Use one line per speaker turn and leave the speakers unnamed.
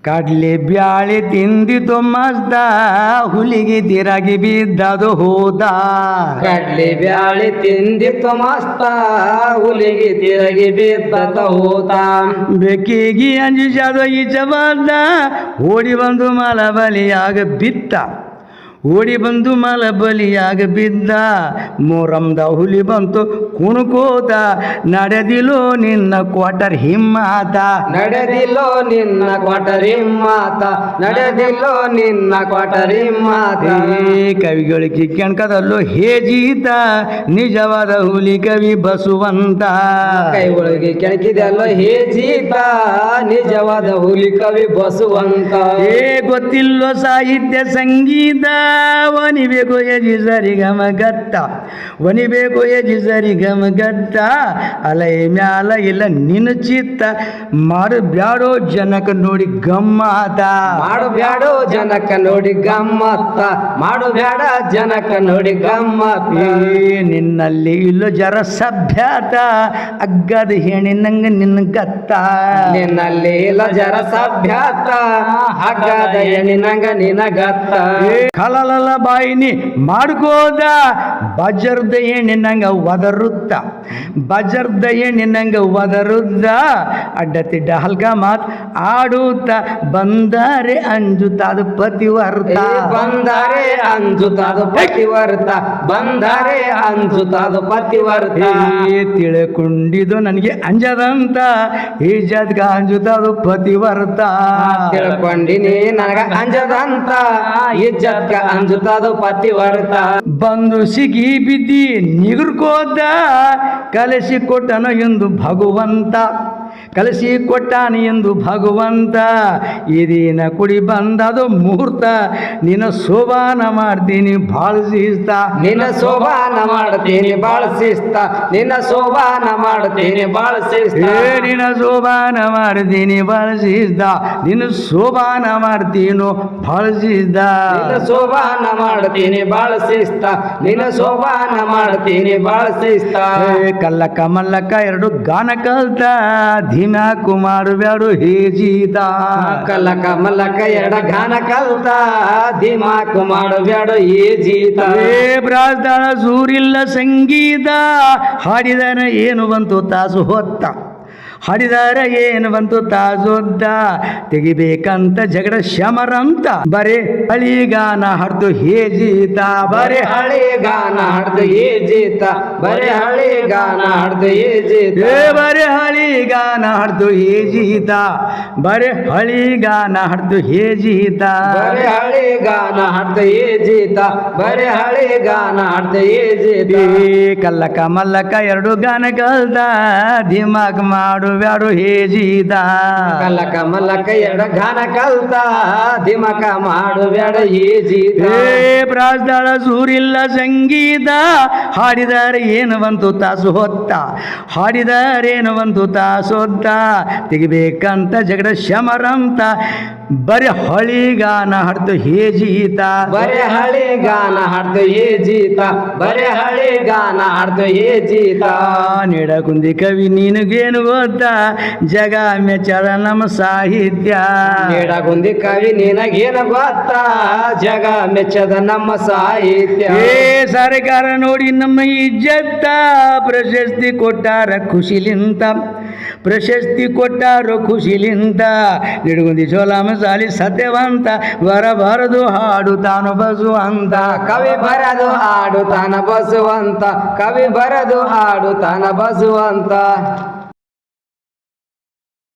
ಕಡ್ಲೆ ಬ್ಯಾಳಿ ತಿಂದಿತು ಮಸ್ತ ಹುಲಿಗೆ ತಿರಾಗಿ ಬಿದ್ದದು ಹೋದ.
ಕಡ್ಲಿ ಬ್ಯಾಳಿ ತಿಂದಿತ್ತು ಮಸ್ತ ಹುಲಿಗೆ ತಿರುಗಿ ಬಿದ್ದದ ಹೋತ.
ಬೆಕ್ಕಿಗೆ ಅಂಜಿಸದು ಈಚ ಬಂದ ಓಡಿ ಬಂದು ಮಲ ಬಲಿಯಾಗ ಬಿತ್ತ. ಓಡಿ ಬಂದು ಮಲ ಬಲಿಯಾಗ ಬಿದ್ದ. ಮೊರಮ್ದ ಹುಲಿ ಬಂತು ಕುಣಕೋತ ನಡೆದಿಲೋ ನಿನ್ನ ಕ್ವಾಟರ್ ಹಿಮ್ಮಾತ.
ನಡೆದಿಲ್ಲೋ ನಿನ್ನ ಕ್ವಾಟರಿ ಮಾತ ನಡೆದಿಲ್ಲೋ ನಿನ್ನ ಕ್ವಾಟರಿ ಮಾತ.
ಕವಿಗಳಿಗೆ ಕೆಣಕದಲ್ಲೋ ಹೇಜೀತ ನಿಜವಾದ ಹುಲಿ ಕವಿ ಬಸವಂತ.
ಕೈ ಒಳಗೆ ಕೆಣಕಿದೆಲ್ಲೋ ಹೇಜೀತ ನಿಜವಾದ ಹುಲಿ ಕವಿ ಬಸವಂತ.
ಗೊತ್ತಿಲ್ಲೋ ಸಾಹಿತ್ಯ ಸಂಗೀತ ಒನಿಬೇಕು ಯಜಿ ಸರಿ ಗಮ ಗತ್ತ. ಒನಿಬೇಕು ಯಜಿ ಸರಿ ಗಮ ಗತ್ತ. ಅಲೈ ಮ್ಯಾಲ ಇಲ್ಲ ನಿನ್ನ ಚಿತ್ತ ಮಾಡು ಬ್ಯಾಡೋ ಜನಕ ನೋಡಿ ಗಮ್ಮತ್ತ.
ಮಾಡು ಬ್ಯಾಡೋ ಜನಕ ನೋಡಿ ಗಮ್ಮತ್ತ ಮಾಡು ಬ್ಯಾಡ ಜನಕ ನೋಡಿ ಗಮ್ಮತ್ತ.
ನಿನ್ನಲ್ಲಿ ಇಲ್ಲೋ ಜರ ಸಭ್ಯತ ಅಗ್ಗದ ಹೆಣ್ಣಿನಂಗ ನಿನ್ನ ಗತ್ತ.
ನಿನ್ನಲ್ಲಿ ಇಲ್ಲ ಜರ ಸಭ್ಯತ ಹಗ್ಗದ ಹೆಣ್ಣಿನಂಗ ನಿನ್ನ ಗತ್ತ.
ಕಲಲಲ ಬಾಯಿನಿ ಮಾಡ್ಕೋದ ಬಜರ್ದ ಹೆಣ್ಣಿನಂಗ ಒದರುತ್ತ. ಬಜರ್ದ ಹೆಣ್ಣಿನಂಗ ಒದರುದ್ದ ಅಡ್ಡತಿಡ್ಡ ಹಲ್ಕ ಮಾತ್ ಆಡುತ್ತ ಬಂದರೆ ಅಂಜುತ್ತಾದ ಪತಿವರ್ತ.
ಬಂದರೆ ಅಂಜುತ್ತಾದ ಪತಿವರ್ತ ಬಂದರೆ ಅಂಜುತ್ತಾದ ಪತಿವರ್ತ.
ತಿಳ್ಕೊಂಡಿದ್ದು ನನಗೆ ಅಂಜದಂತ ಈ ಜದ್ಗ ಅಂಜುತ್ತಾದ ಪತಿವರ್ತ.
ತಿಳ್ಕೊಂಡಿನಿ ನನಗ ಅಂಜದಂತ ಇಜ್ಜತ್ಕ ಅಂಜುತ್ತಾದ ಪತಿವರ್ತ.
ಬಂದು ಸಿಗಿ ಬಿದ್ದಿ ನಿಗುರ್ಕೋದ ಕಲಸಿ ಕೊಟ್ಟನು ಎಂದು ಭಗವಂತ. ಕಲಸಿ ಕೊಟ್ಟಾನ ಎಂದು ಭಗವಂತ. ಇದಿನ ಕುಡಿ ಬಂದದು ಮುಹೂರ್ತ ನಿನ್ನ ಶೋಭಾನ ಮಾಡ್ತೀನಿ ಭಾಳ ಶಿಸ್ತ.
ನಿನ್ನ ಶೋಭಾನ ಮಾಡ್ತೀನಿ ಬಾಳ ಶಿಸ್ತ ನಿನ್ನ ಶೋಭಾನ ಮಾಡ್ತೀನಿ ಬಾಳ ಶಿಸ್ತ.
ನಿನ್ನ ಶೋಭಾನ ಮಾಡ್ತೀನಿ ಭಾಳ ಶಿಸ್ತ ನಿನ್ನ ಶೋಭಾನ ಮಾಡ್ತೀನೋ ಭಾಳ ಶಿಸ್ತ.
ನಿನ್ನ ಶೋಭಾನ ಮಾಡ್ತೀನಿ ಬಾಳ ಶಿಸ್ತ ನಿನ್ನ ಶೋಭಾನ ಮಾಡ್ತೀನಿ ಬಾಳ ಶಿಸ್ತ.
ಕಲ್ಲಕ್ಕ ಮಲ್ಲಕ್ಕ ಎರಡು ಗಾನ ಕಲ್ತ ಧಿಮ್ಯಾಕು ಮಾಡಬ್ಯಾಡು ಹೇಜೀತ.
ಕಲ್ಲಕ ಮಲ್ಲಕ ಎರಡ ಗಾನ ಕಲ್ತ ದಿಮಾಕು ಮಾಡಬ್ಯಾಡ ಏ ಜೀತ.
ಬ್ರಾಜ್ದಾಳ ಸೂರಿಲ್ಲ ಸಂಗೀತ ಹಾಡಿದನ ಏನು ಬಂತು ತಾಸು ಹೊತ್ತ. ಹಾಡಿದಾರ ಏನು ಬಂತು ತಾಜೊದ್ದ ತೆಗಿಬೇಕಂತ ಜಗಡ ಶಮರಂತ. ಬರೇ ಹಳಿಗಾನ ಹಾಡ್ದು ಹೇಜೀತ.
ಬರೇ ಹಳಿಗಾನ ಹಾಡ್ದು ಏ ಜೀತ ಬರೇ ಹಳಿಗಾನ ಹಾಡ್ದು ಏ ಜೀತ.
ಬರೇ ಹಳಿಗಾನ ಹಾಡ್ದು ಹೇಜೀತ ಬರೇ ಹಳಿಗಾನ ಹಾಡ್ದು ಹೇಜೀತ.
ಬರೇ ಹಳಿಗಾನ ಹಾಡ್ದು ಏ ಜೀತ ಬರೇ ಹಳಿಗಾನ ಹಾಡ್ದು ಏ ಜೀತ.
ಕಲ್ಲಕ ಮಲ್ಲಕ ಎರಡು ಗಾನ ಕಲ್ದ ದಿಮಾಕ್ ಮಾಡು ಬ್ಯಾಡು ಹೇಜೀತ.
ಕಲ್ಲಕ ಮಲ್ಲಕ ಎರಡು ಗಾನ ಕಲ್ತ ದಿಮಕ ಮಾಡು ಬ್ಯಾಡ ಏ ಜೀತ.
ಬ್ರಾಜ್ದಾಳ ಸೂರಿಲ್ಲ ಸಂಗೀತ ಹಾಡಿದಾರೆ ಏನು ಬಂತು ತಾಸು ಹೊತ್ತ. ಹಾಡಿದಾರೇನು ಬಂತು ತಾಸೊದ್ದ ತೆಗಿಬೇಕಂತ ಜಗಡ ಶಮರಂತ. ಬರೀ ಹಳಿಗಾನ ಹಾಡ್ದು ಹೇಜೀತ
ಬರೇ ಹಳಿಗಾನ ಹಾಡ್ದು ಏ ಜೀತ ಬರೇ ಹಳಿಗಾನ ಹಾಡ್ದು ಏ ಜೀತ.
ನೀಡಕುಂದಿ ಕವಿ ನಿನಗೇನು ಗೊತ್ತ ಜಗ ಮೆಚ್ಚದ ನಮ್ಮ ಸಾಹಿತ್ಯ.
ನೀಡಗುಂದಿ ಕವಿ ನಿನಗೇನು ಗೊತ್ತ ಜಗ ಮೆಚ್ಚದ ನಮ್ಮ ಸಾಹಿತ್ಯ.
ಸರ್ಕಾರ ನೋಡಿ ನಮ್ಮ ಇಜ್ಜತ್ತ ಪ್ರಶಸ್ತಿ ಕೊಟ್ಟಾರ ಖುಷಿಲಿಂತ. ಪ್ರಶಸ್ತಿ ಕೊಟ್ಟಾರೋ ಖುಷಿಲಿಂತ. ನಿಡಗುಂದಿ ಚೋಲಾಮ ಸಾಲಿ ಸತ್ಯವಂತ ಬರಬಾರದು ಹಾಡು ತಾನು ಬಸುವಂತ.
ಕವಿ ಬರದು ಹಾಡು ತಾನ ಬಸುವಂತ ಕವಿ ಬರದು ಹಾಡು ತಾನ ಬಸುವಂತ.